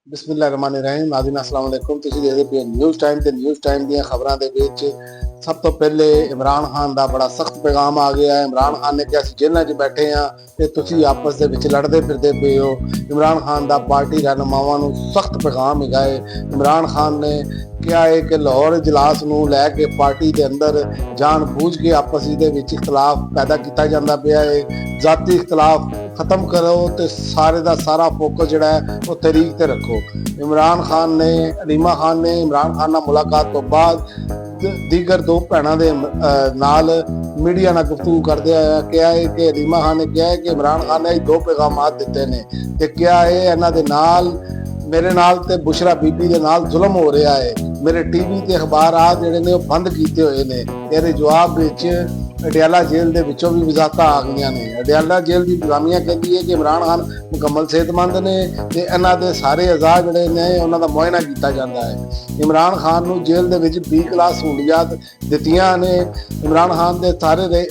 ਬਿਸਮਿਲ੍ਲਾਹਿਰਰਹਿਮਾਨਿਰਰਹੀਮ। ਨਾਜ਼ਰੀਨ अस्सलाम वालेकुम। ਤੁਸੀਂ ਦੇਖਦੇ ਪਏ ਨਿਊਜ਼ ਟਾਈਮ ਤੇ ਨਿਊਜ਼ ਟਾਈਮ ਦੀਆਂ ਖਬਰਾਂ ਦੇ ਵਿੱਚ ਸਭ ਤੋਂ ਪਹਿਲੇ ਇਮਰਾਨ ਖਾਨ ਦਾ ਬੜਾ ਸਖਤ ਪੈਗਾਮ ਆ ਗਿਆ ਹੈ। ਇਮਰਾਨ ਖਾਨ ਨੇ ਕਿਹਾ ਅਸੀਂ ਜੇਲ੍ਹਾਂ 'ਚ ਬੈਠੇ ਹਾਂ ਤੇ ਤੁਸੀਂ ਆਪਸ ਦੇ ਵਿੱਚ ਲੜਦੇ ਫਿਰਦੇ ਪਏ ਹੋ। ਇਮਰਾਨ ਖਾਨ ਦਾ ਪਾਰਟੀ ਰਹਿਨੁਮਾਵਾਂ ਨੂੰ ਸਖਤ ਪੈਗਾਮ ਹੈਗਾ ਹੈ। ਇਮਰਾਨ ਖਾਨ ਨੇ ਕਿਹਾ ਹੈ ਕਿ ਲਾਹੌਰ ਇਜਲਾਸ ਨੂੰ ਲੈ ਕੇ ਪਾਰਟੀ ਦੇ ਅੰਦਰ ਜਾਣ ਬੂਝ ਕੇ ਆਪਸ ਦੇ ਵਿੱਚ ਇਖਤਲਾਫ ਪੈਦਾ ਕੀਤਾ ਜਾਂਦਾ ਪਿਆ ਹੈ। ਜ਼ਾਤੀ ਇਖਤਲਾਫ ਖਤਮ ਕਰੋ ਤੇ ਸਾਰੇ ਦਾ ਸਾਰਾ ਫੋਕਸ ਜਿਹੜਾ ਹੈ ਉਹ ਤਹਿਰੀਕ ਤੇ ਰੱਖੋ। ਇਮਰਾਨ ਖਾਨ ਨੇ ਅਲੀਮਾ ਖਾਨ ਨੇ ਇਮਰਾਨ ਖਾਨ ਨਾਲ ਮੁਲਾਕਾਤ ਤੋਂ ਬਾਅਦ ਦੀਗਰ ਦੋ ਭੈਣਾਂ ਦੇ ਨਾਲ ਮੀਡੀਆ ਨਾਲ ਗੁਫ਼ਤਗੂ ਕਰਦੇ ਹੋਏ ਕਿਹਾ ਹੈ ਕਿ ਅਲੀਮਾ ਖਾਨ ਨੇ ਕਿਹਾ ਹੈ ਕਿ ਇਮਰਾਨ ਖਾਨ ਨੇ ਦੋ ਪੈਗਾਮਾਤ ਦਿੱਤੇ ਨੇ ਤੇ ਕਿਹਾ ਹੈ ਇਹਨਾਂ ਦੇ ਨਾਲ ਮੇਰੇ ਨਾਲ ਤੇ ਬੁਸ਼ਰਾ ਬੀਬੀ ਦੇ ਨਾਲ ਜ਼ੁਲਮ ਹੋ ਰਿਹਾ ਹੈ। ਮੇਰੇ ਟੀਵੀ ਤੇ ਅਖਬਾਰਾਤ ਜਿਹੜੇ ਨੇ ਉਹ ਬੰਦ ਕੀਤੇ ਹੋਏ ਨੇ। ਇਹਦੇ ਜਵਾਬ ਵਿੱਚ ਅਡਿਆਲਾ ਜੇਲ੍ਹ ਦੇ ਵਿੱਚੋਂ ਵੀ ਵਜ਼ਾਤਾਂ ਆ ਗਈਆਂ ਨੇ। ਅਡਿਆਲਾ ਜੇਲ੍ਹ ਦੀ ਇੰਤਜ਼ਾਮੀਆ ਕਹਿੰਦੀ ਹੈ ਕਿ ਇਮਰਾਨ ਖਾਨ ਮੁਕੰਮਲ ਸਿਹਤਮੰਦ ਨੇ ਤੇ ਇਹਨਾਂ ਦੇ ਸਾਰੇ ਅਜ਼ਾ ਜਿਹੜੇ ਨੇ ਉਹਨਾਂ ਦਾ ਮੁਆਇਨਾ ਕੀਤਾ ਜਾਂਦਾ ਹੈ। ਇਮਰਾਨ ਖਾਨ ਨੂੰ ਜੇਲ੍ਹ ਦੇ ਵਿੱਚ B ਕਲਾਸ ਸਹੂਲੀਅਤ ਦਿੱਤੀਆਂ ਨੇ। ਇਮਰਾਨ ਖਾਨ ਦੇ ਸਾਰੇ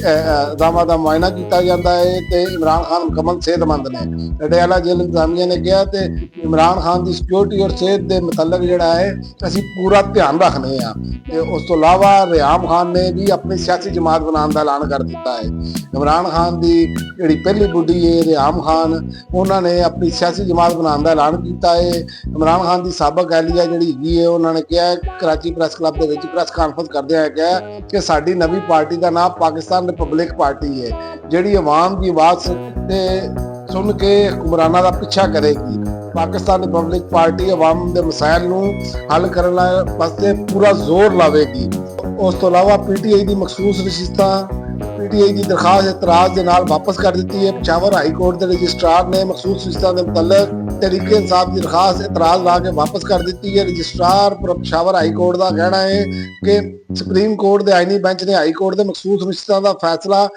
ਅਜ਼ਾਮਾਂ ਦਾ ਮੁਆਇਨਾ ਕੀਤਾ ਜਾਂਦਾ ਹੈ ਤੇ ਇਮਰਾਨ ਖਾਨ ਮੁਕੰਮਲ ਸਿਹਤਮੰਦ ਨੇ। ਅਡਿਆਲਾ ਜੇਲ੍ਹ ਇੰਤਜ਼ਾਮੀਆ ਨੇ ਕਿਹਾ ਤੇ ਇਮਰਾਨ ਖਾਨ ਦੀ ਸਿਕਿਉਰਿਟੀ ਔਰ ਸਿਹਤ ਦੇ ਮੁਤਲਕ ਜਿਹੜਾ ਹੈ ਅਸੀਂ ਪੂਰਾ ਧਿਆਨ ਰੱਖਦੇ ਹਾਂ। ਤੇ ਉਸ ਤੋਂ ਇਲਾਵਾ ਰਿਆਮ ਖਾਨ ਨੇ ਵੀ ਆਪਣੀ ਸਿਆਸੀ ਜਮਾਤ ਬਣਾਉਣ ਦਾ ਐਲਾਨ ਕਰ ਦਿੱਤਾ ਹੈ। ਇਮਰਾਨ ਖਾਨ ਦੀ ਜਿਹੜੀ ਪਹਿਲੀ ਬੁੱਢੀ ਹੈ ਰਿਆਮ ਖਾਨ, ਉਹਨਾਂ ਨੇ ਆਪਣੀ ਸਿਆਸੀ ਜਮਾਤ ਬਣਾਉਣ ਦਾ ਐਲਾਨ ਕੀਤਾ ਹੈ। ਇਮਰਾਨ ਖਾਨ ਦੀ ਸਾਬਕ ਅਹਿਲੀਆ ਜਿਹੜੀ ਹੈਗੀ ਹੈ ਉਹਨਾਂ ਨੇ ਕਿਹਾ ਕਰਾਚੀ ਪ੍ਰੈਸ ਕਲੱਬ ਦੇ ਵਿੱਚ ਪ੍ਰੈਸ ਕਾਨਫਰੰਸ ਕਰਦੇ ਹੋਏ ਕਿਹਾ ਕਿ ਸਾਡੀ ਨਵੀਂ ਪਾਰਟੀ ਦਾ ਨਾਮ ਪਾਕਿਸਤਾਨ ਰਿਪਬਲਿਕ ਪਾਰਟੀ ਹੈ ਜਿਹੜੀ ਆਵਾਮ ਦੀ ਆਵਾਜ਼ ਤੇ ਸੁਣ ਕੇ ਹੁਕਮਰਾਨਾਂ ਦਾ ਪਿੱਛਾ ਕਰੇਗੀ। ਪਾਕਿਸਤਾਨ ਰਿਪਬਲਿਕ ਪਾਰਟੀ ਆਵਾਮ ਦੇ ਮਸਾਇਲ ਨੂੰ ਹੱਲ ਕਰਨ ਵਾਸਤੇ ਪੂਰਾ ਜ਼ੋਰ ਲਾਵੇਗੀ। ਉਸ ਤੋਂ ਇਲਾਵਾ PTI ਦੀ ਮਖਸੂਸ ਨਸ਼ਿਸਤਾਂ PTI ਦੀ ਦਰਖਾਸਤ ਇਤਰਾਜ਼ ਦੇ ਨਾਲ ਵਾਪਸ ਕਰ ਦਿੱਤੀ ਹੈ। ਪਸ਼ਾਵਰ ਹਾਈ ਕੋਰਟ ਦੇ ਰਜਿਸਟਰਾਰ ਨੇ ਮਖਸੂਸ ਨਸ਼ਿਸਤਾਂ ਦੇ ਮੁਤਲਕ ਤਹਿਰੀਕੇ ਇਨਸਾਫ ਦੀ ਦਰਖਾਸਤ ਇਤਰਾਜ਼ ਲਾ ਕੇ ਵਾਪਸ ਕਰ ਦਿੱਤੀ ਹੈ। ਰਜਿਸਟਰਾਰ ਪਸ਼ਾਵਰ ਹਾਈ ਕੋਰਟ ਦਾ ਕਹਿਣਾ ਹੈ ਕਿ ਸੁਪਰੀਮ ਕੋਰਟ ਦੇ ਆਈਨੀ ਬੈਂਚ ਨੇ ਹਾਈ ਕੋਰਟ ਦੇ ਮਖਸੂਸ ਨਸ਼ਿਸਤਾਂ ਦਾ ਫੈਸਲਾ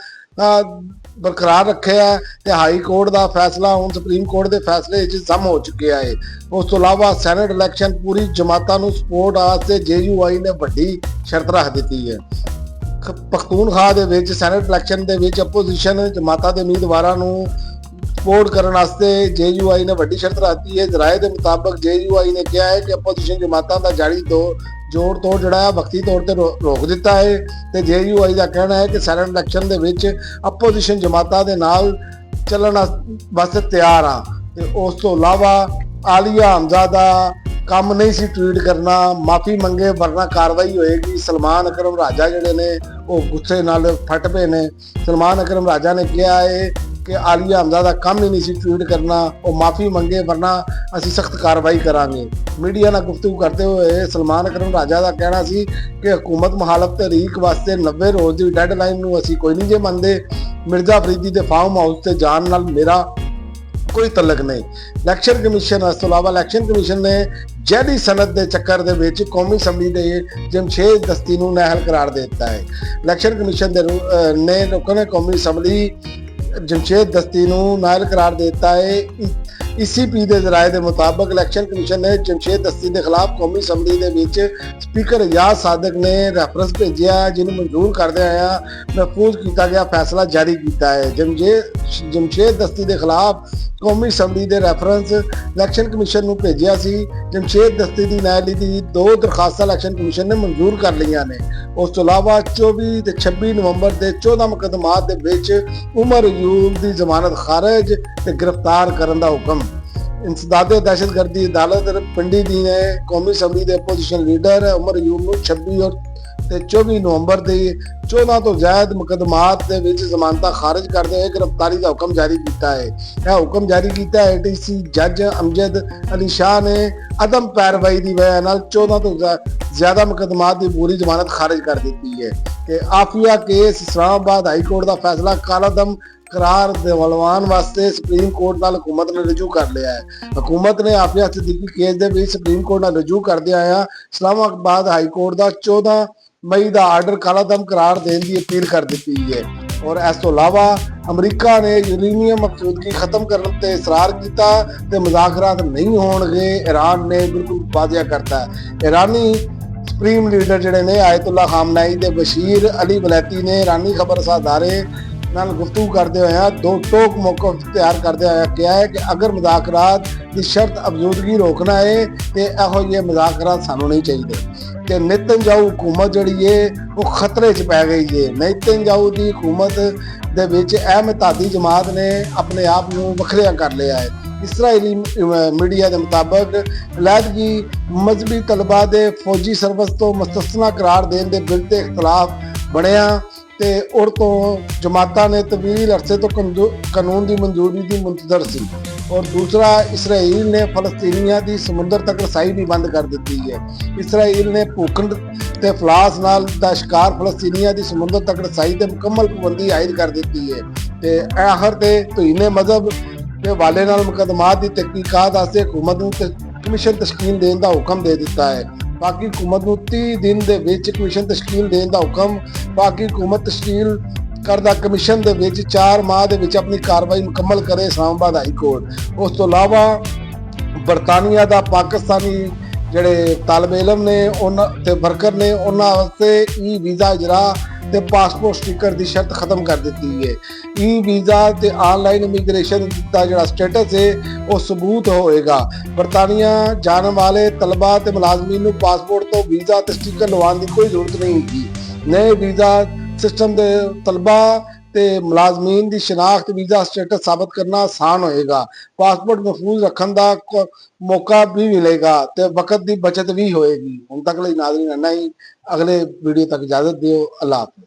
ਬਰਕਰਾਰ ਰੱਖਿਆ ਤੇ ਹਾਈ ਕੋਰਟ ਦਾ ਫੈਸਲਾ ਹੁਣ ਸੁਪਰੀਮ ਕੋਰਟ ਦੇ ਫੈਸਲੇ ਵਿੱਚ ਜ਼ਮ ਹੋ ਚੁੱਕਿਆ ਹੈ। ਉਸ ਤੋਂ ਇਲਾਵਾ ਸੈਨੇਟ ਇਲੈਕਸ਼ਨ ਪੂਰੀ ਜਮਾਤਾਂ ਨੂੰ ਸਪੋਰਟ ਵਾਸਤੇ JUI ਨੇ ਵੱਡੀ ਸ਼ਰਤ ਰੱਖ ਦਿੱਤੀ ਹੈ। ਪਖਤੂਨਖਵਾ ਦੇ ਵਿੱਚ ਸੈਨੇਟ ਇਲੈਕਸ਼ਨ ਦੇ ਵਿੱਚ ਆਪੋਜੀਸ਼ਨ ਜਮਾਤਾਂ ਦੇ ਉਮੀਦਵਾਰਾਂ ਨੂੰ ਸਪੋਰਟ ਕਰਨ ਵਾਸਤੇ JUI ਨੇ ਵੱਡੀ ਸ਼ਰਤ ਰੱਖੀ ਹੈ। ਜ਼ਰਾਏ ਦੇ ਮੁਤਾਬਕ JUI ਨੇ ਕਿਹਾ ਹੈ ਕਿ ਆਪੋਜੀਸ਼ਨ ਜਮਾਤਾਂ ਦਾ ਜਾਰੀ ਜੋੜ ਤੋੜ ਜਿਹੜਾ ਹੈ ਵਕਤੀ ਤੌਰ ਤੇ ਰੋਕ ਦਿੱਤਾ ਹੈ ਤੇ JUI ਦਾ ਕਹਿਣਾ ਹੈ ਕਿ ਸੈਨੇਟ ਇਲੈਕਸ਼ਨ ਦੇ ਵਿੱਚ ਆਪੋਜੀਸ਼ਨ ਜਮਾਤਾਂ ਦੇ ਨਾਲ ਚੱਲਣ ਵਾਸਤੇ ਤਿਆਰ ਆ। ਤੇ ਉਸ ਤੋਂ ਇਲਾਵਾ ਆਲੀਆ ਹਮਜ਼ਾ ਦਾ ਕੰਮ ਨਹੀਂ ਸੀ ਟਵੀਟ ਕਰਨਾ, ਮਾਫੀ ਮੰਗੇ ਵਰਨਾ ਕਾਰਵਾਈ ਹੋਏਗੀ। ਸਲਮਾਨ ਅਕਰਮ ਰਾਜਾ ਜਿਹੜੇ ਨੇ ਉਹ ਗੁੱਸੇ ਨਾਲ ਫਟ ਪਏ ਨੇ। ਸਲਮਾਨ ਅਕਰਮ ਰਾਜਾ ਨੇ ਕਿਹਾ ਹੈ ਕਿ ਆਲੀਆ ਹਮਜ਼ਾ ਦਾ ਕੰਮ ਹੀ ਨਹੀਂ ਸੀ ਟਵੀਟ ਕਰਨਾ, ਉਹ ਮਾਫੀ ਮੰਗੇ ਵਰਨਾ ਅਸੀਂ ਸਖਤ ਕਾਰਵਾਈ ਕਰਾਂਗੇ। ਮੀਡੀਆ ਨਾਲ ਗੁਫ਼ਤਗੂ ਕਰਦੇ ਹੋਏ ਸਲਮਾਨ ਅਕਰਮ ਰਾਜਾ ਦਾ ਕਹਿਣਾ ਸੀ ਕਿ ਹਕੂਮਤ ਮੁਖਾਲਫ ਤਹਿਰੀਕ ਵਾਸਤੇ 90 ਰੋਜ਼ ਦੀ ਡੈਡਲਾਈਨ ਨੂੰ ਅਸੀਂ ਕੋਈ ਨਹੀਂ ਜੇ ਮੰਨਦੇ। ਮਿਰਜ਼ਾ ਫਰੀਦੀ ਦੇ ਫਾਰਮ ਹਾਊਸ ਤੇ ਜਾਣ ਨਾਲ ਮੇਰਾ ਕੋਈ ਤਲਕ ਨਹੀਂ। ਇਲੈਕਸ਼ਨ ਕਮਿਸ਼ਨ ਇਸ ਤੋਂ ਇਲਾਵਾ ਇਲੈਕਸ਼ਨ ਕਮਿਸ਼ਨ ਨੇ ਜੈਲੀ ਸਨਦ ਦੇ ਚੱਕਰ ਦੇ ਵਿੱਚ ਕੌਮੀ ਅਸੈਂਬਲੀ ਦੇ ਜਮਸ਼ੇਦ ਦਸਤੀ ਨੂੰ ਨਾਅਹਲ ਕਰਾਰ ਦੇ ਦਿੱਤਾ ਹੈ। ਇਲੈਕਸ਼ਨ ਕਮਿਸ਼ਨ ਨੇ ਰੁਕਨ ਕੌਮੀ ਅਸੈਂਬਲੀ ਜਮਸ਼ੇਦ ਦਸਤੀ ਨੂੰ ਨਾਅਹਲ ਕਰਾਰ ਦੇ ਦਿੱਤਾ ਹੈ। ECP ਦੇ ਜ਼ਰਾਏ ਦੇ ਮੁਤਾਬਕ ਇਲੈਕਸ਼ਨ ਕਮਿਸ਼ਨ ਨੇ ਜਮਸ਼ੇਦ ਦਸਤੀ ਦੇ ਖਿਲਾਫ ਕੌਮੀ ਅਸੈਂਬਲੀ ਦੇ ਵਿੱਚ ਸਪੀਕਰ ਇਜਾਜ਼ ਸਾਦਕ ਨੇ ਰੈਫਰੈਂਸ ਭੇਜਿਆ ਜਿਹਨੂੰ ਮਨਜ਼ੂਰ ਕਰਦੇ ਹੋਇਆ ਮਹਿਫੂਜ਼ ਕੀਤਾ ਗਿਆ ਫੈਸਲਾ ਜਾਰੀ ਕੀਤਾ ਹੈ। ਜਮਸ਼ੇਦ ਦਸਤੀ ਦੇ ਖਿਲਾਫ ਕੌਮੀ ਅਸੈਂਬਲੀ ਦੇ ਰੈਫਰੈਂਸ ਇਲੈਕਸ਼ਨ ਕਮਿਸ਼ਨ ਨੂੰ ਭੇਜਿਆ ਸੀ। ਜਮਸ਼ੇਦ ਦਸਤੀ ਦੀ ਨਾਅਹਲੀ ਦੀ 2 ਦਰਖਾਸਤਾਂ ਇਲੈਕਸ਼ਨ ਕਮਿਸ਼ਨ ਨੇ ਮਨਜ਼ੂਰ ਕਰ ਲਈਆਂ ਨੇ। ਉਸ ਤੋਂ ਇਲਾਵਾ 24 ਤੇ 26 ਨਵੰਬਰ ਦੇ 14 ਮੁਕੱਦਮਾਤ ਦੇ ਵਿੱਚ ਉਮਰ ਅਯੂਬ ਦੀ ਜ਼ਮਾਨਤ ਖਾਰਜ ਤੇ ਗ੍ਰਿਫਤਾਰ ਕਰਨ ਦਾ ਹੁਕਮ। ਇੰਸਦਾਦੇ ਦਹਿਸ਼ਤਗਰਦੀ ਅਦਾਲਤ ਪਿੰਡੀ ਦੀ ਨੇ ਕੌਮੀ ਅਸੈਂਬਲੀ ਦੇ ਆਪੋਜੀਸ਼ਨ ਲੀਡਰ ਉਮਰ ਅਯੂਬ ਨੂੰ 26 ਤੇ 24 ਨਵੰਬਰ ਦੇ 14 ਤੋਂ ਜ਼ਿਆਦਾ ਮੁਕੱਦਮਾਤ ਦੇ ਵਿੱਚ ਜ਼ਮਾਨਤਾਂ ਖਾਰਜ ਕਰਦੇ ਹੋਏ ਗ੍ਰਿਫਤਾਰੀ ਦਾ ਹੁਕਮ ਜਾਰੀ ਕੀਤਾ ਹੈ। ਇਹ ਹੁਕਮ ਜਾਰੀ ਕੀਤਾ ATC ਜੱਜ ਅਮਜਦ ਅਲੀ ਸ਼ਾਹ ਨੇ ਅਦਮ ਪੈਰਵਾਈ ਦੀ ਵਜ੍ਹਾ ਨਾਲ 14 ਤੋਂ ਜ਼ਿਆਦਾ ਮੁਕੱਦਮਾਤ ਦੀ ਪੂਰੀ ਜ਼ਮਾਨਤ ਖਾਰਜ ਕਰ ਦਿੱਤੀ ਹੈ। ਕਿ ਆਫੀਆ ਕੇਸ ਇਸਲਾਮਾਬਾਦ ਹਾਈ ਕੋਰਟ ਦਾ ਫੈਸਲਾ ਕਾਲਾਦਮ ਕਰਾਰ ਦਿਲਵਾਨ ਵਾਸਤੇ ਸੁਪਰੀਮ ਕੋਰਟ ਨਾਲ ਹਕੂਮਤ ਨੇ ਰਜੂ ਕਰ ਲਿਆ ਹੈ। ਹਕੂਮਤ ਨੇ ਆਫੀਆ ਸਿੱਦੀਕੀ ਕੇਸ ਦੇ ਵਿੱਚ ਸੁਪਰੀਮ ਕੋਰਟ ਨਾਲ ਰਜੂ ਕਰਦੇ ਆਇਆ ਇਸਲਾਮਾਬਾਦ ਹਾਈ ਕੋਰਟ ਦਾ 14 ਮਈ ਦਾ ਆਰਡਰ ਕਾਲਾਦਮ ਕਰਾਰ ਦੇਣ ਦੀ ਅਪੀਲ ਕਰ ਦਿੱਤੀ ਹੈ। ਔਰ ਇਸ ਤੋਂ ਇਲਾਵਾ ਅਮਰੀਕਾ ਨੇ ਯੂਰੇਨੀਅਮ ਮਕਸੂਦਗੀ ਖਤਮ ਕਰਨ ਤੇ ਇਸਰਾਰ ਕੀਤਾ ਤੇ ਮੁਜ਼ਾਕਰਾਤ ਨਹੀਂ ਹੋਣਗੇ। ਈਰਾਨ ਨੇ ਬਿਲਕੁਲ ਵਾਜ਼ਿਆ ਕਰਤਾ ਹੈ। ਈਰਾਨੀ ਸੁਪਰੀਮ ਲੀਡਰ ਜਿਹੜੇ ਨੇ ਆਇਤੁੱਲਾ ਖਾਮਨਾਈ ਦੇ ਬਸ਼ੀਰ ਅਲੀ ਵਲੈਤੀ ਨੇ ਈਰਾਨੀ ਖਬਰ ਅਦਾਰੇ ਨਾਲ ਗੁਫ਼ਤਗੂ ਕਰਦੇ ਹੋਇਆ ਦੋ ਟੋਕ ਮੌਕਫ ਤਿਆਰ ਕਰਦੇ ਹੋਇਆ ਕਿਹਾ ਹੈ ਕਿ ਅਗਰ ਮੁਜ਼ਾਕਰਾਤ ਦੀ ਸ਼ਰਤ ਅਬਜ਼ੂਦਗੀ ਰੋਕਣਾ ਹੈ ਤੇ ਇਹੋ ਜਿਹੇ ਮੁਜ਼ਾਕਰਾਤ ਸਾਨੂੰ ਨਹੀਂ ਚਾਹੀਦੇ ਤੇ ਨੇਤਨਯਾਹੂ ਹੁਕੂਮਤ ਜਿਹੜੀ ਹੈ ਉਹ ਖਤਰੇ 'ਚ ਪੈ ਗਈ ਹੈ। ਨੇਤਨਯਾਹੂ ਦੀ ਹੁਕੂਮਤ ਦੇ ਵਿੱਚ ਅਹਿਮਦਾਦੀ ਜਮਾਤ ਨੇ ਆਪਣੇ ਆਪ ਨੂੰ ਵੱਖਰਿਆ ਕਰ ਲਿਆ ਹੈ। ਇਸਰਾਈਲੀ ਮੀਡੀਆ ਦੇ ਮੁਤਾਬਕ ਅਲੱਦਗੀ ਮਜ਼ਹਬੀ ਤਲਬਾ ਦੇ ਫੌਜੀ ਸਰਵਿਸ ਤੋਂ ਮੁਸਤਸਨਾ ਕਰਾਰ ਦੇਣ ਦੇ ਬਿੱਲ ਤੇ ਇਖਤਲਾਫ ਬਣਿਆ ਤੇ ਉਰ ਤੋਂ ਜਮਾਤਾਂ ਨੇ ਤਵੀਲ ਅਰਸੇ ਤੋਂ ਕਾਨੂੰਨ ਦੀ ਮਨਜ਼ੂਰੀ ਦੀ ਮੁੰਤਜ਼ਰ ਸੀ। ਔਰ ਦੂਸਰਾ, ਇਸਰਾਈਲ ਨੇ ਫਲਸਤੀਨੀਆਂ ਦੀ ਸਮੁੰਦਰ ਤੱਕ ਰਸਾਈ ਵੀ ਬੰਦ ਕਰ ਦਿੱਤੀ ਹੈ। ਇਸਰਾਈਲ ਨੇ ਭੂਖੰਡ ਤੇ ਫਲਾਸ ਨਾਲ ਦਾ ਸ਼ਿਕਾਰ ਫਲਸਤੀਨੀਆਂ ਦੀ ਸਮੁੰਦਰ ਤੱਕ ਰਸਾਈ ਤੇ ਮੁਕੰਮਲ ਪਾਬੰਦੀ ਆਇਦ ਕਰ ਦਿੱਤੀ ਹੈ ਤੇ ਆਖਰ ਤੇ ਤੋਹੀਨੇ ਮਜ਼ਹਬ ਦੇ ਹਵਾਲੇ ਨਾਲ ਮੁਕੱਦਮਾਤ ਦੀ ਤਹਿਕੀਕਾਤ ਵਾਸਤੇ ਹੁਕੂਮਤ ਨੂੰ ਕਮਿਸ਼ਨ ਤਸ਼ਕੀਲ ਦੇਣ ਦਾ ਹੁਕਮ ਦੇ ਦਿੱਤਾ ਹੈ। ਬਾਕੀ ਹੁਕੂਮਤ ਨੂੰ 30 ਦਿਨ ਦੇ ਵਿੱਚ ਕਮਿਸ਼ਨ ਤਸ਼ਕੀਲ ਦੇਣ ਦਾ ਹੁਕਮ, ਬਾਕੀ ਹੁਕੂਮਤ ਤਸ਼ਕੀਲ ਕਰਦਾ ਕਮਿਸ਼ਨ ਦੇ ਵਿੱਚ 4 ਮਾਹ ਦੇ ਵਿੱਚ ਆਪਣੀ ਕਾਰਵਾਈ ਮੁਕੰਮਲ ਕਰੇ ਇਸਲਾਮਾਬਾਦ ਹਾਈ ਕੋਰਟ। ਉਸ ਤੋਂ ਇਲਾਵਾ ਬਰਤਾਨੀਆ ਦਾ ਪਾਕਿਸਤਾਨੀ ਜਿਹੜੇ ਤਾਲਬ ਇਲਮ ਨੇ ਉਹਨਾਂ ਤੇ ਵਰਕਰ ਨੇ ਉਹਨਾਂ ਵਾਸਤੇ ਈ ਵੀਜ਼ਾ ਇਜਰਾ ਤੇ ਪਾਸਪੋਰਟ ਸਟicker ਦੀ ਸ਼ਰਤ ਖਤਮ ਕਰ ਦਿੱਤੀ ਹੈ। ਈ ਵੀਜ਼ਾ ਤੇ ਆਨਲਾਈਨ ਇਮੀਗ੍ਰੇਸ਼ਨ ਦਾ ਜਿਹੜਾ ਸਟੇਟਸ ਹੈ ਉਹ ਸਬੂਤ ਹੋਏਗਾ। ਬਰਤਾਨੀਆ ਜਾਣ ਵਾਲੇ ਤਲਬਾ ਤੇ ਮੁਲਾਜ਼ਮੀਨ ਨੂੰ ਪਾਸਪੋਰਟ ਤੋਂ ਵੀਜ਼ਾ ਤੇ ਸਟicker ਲਵਾਉਣ ਦੀ ਕੋਈ ਜ਼ਰੂਰਤ ਨਹੀਂ ਹੋਗੀ। ਨਏ ਵੀਜ਼ਾ ਸਿਸਟਮ ਦੇ ਤਲਬਾ ਤੇ ਮੁਲਾਜ਼ਮੀਨ ਦੀ ਸ਼ਨਾਖਤ ਵੀਜ਼ਾ ਸਟੇਟਸ ਸਾਬਤ ਕਰਨਾ ਆਸਾਨ ਹੋਏਗਾ। ਪਾਸਪੋਰਟ ਮਹਿਫੂਜ਼ ਰੱਖਣ ਦਾ ਮੌਕਾ ਵੀ ਮਿਲੇਗਾ ਤੇ ਵਕਤ ਦੀ ਬਚਤ ਵੀ ਹੋਏਗੀ। ਹੁਣ ਤੱਕ ਲਈ ਨਾਜ਼ਰੀਨ ਇੰਨਾ ਹੀ। ਅਗਲੇ ਵੀਡੀਓ ਤੱਕ ਇਜਾਜ਼ਤ ਦਿਓ। ਅੱਲਾਹ ਹਾਫ਼ਿਜ਼।